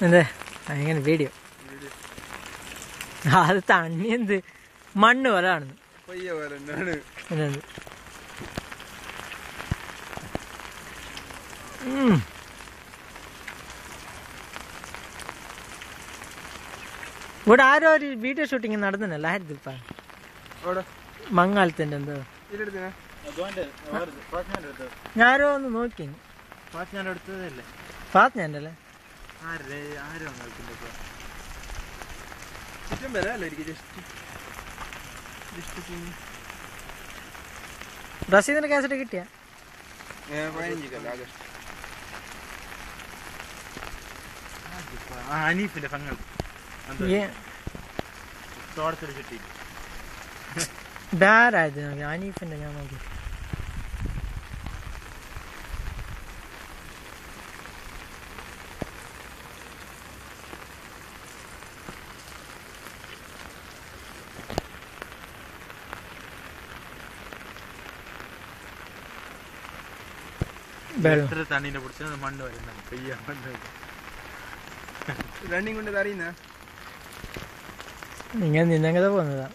എന്തേ അങ്ങനെ വീഡിയോ അത് തണ്ണി എന്ത് മണ്ണ് പോലെ കാണുന്നു ഇവിടെ ആരോ ഒരു വീഡിയോ ഷൂട്ടിങ് നടന്നല്ലോ ആയിരുന്നിപ്പ മങ്ങാലത്തിന്റെ എന്തോ ഞാനോ ഒന്ന് നോക്കി ഫാത്ത്യാൻ്റെ റസീദിന്റെ കാസറ്റ് കിട്ടിയ അനീഫിന്റെ പങ്ങൾ ഇതാരായത് അനീഫിന്റെ ഞാൻ നോക്കി തണ്ണീനെ പിടിച്ച മണ്ണ് വരുന്ന പെയ്യ മണ്ണ് റണ്ണിങ് കൊണ്ട് അറിയുന്ന നിങ്ങൾ നിന്നങ്ങനെ പോകുന്നതാ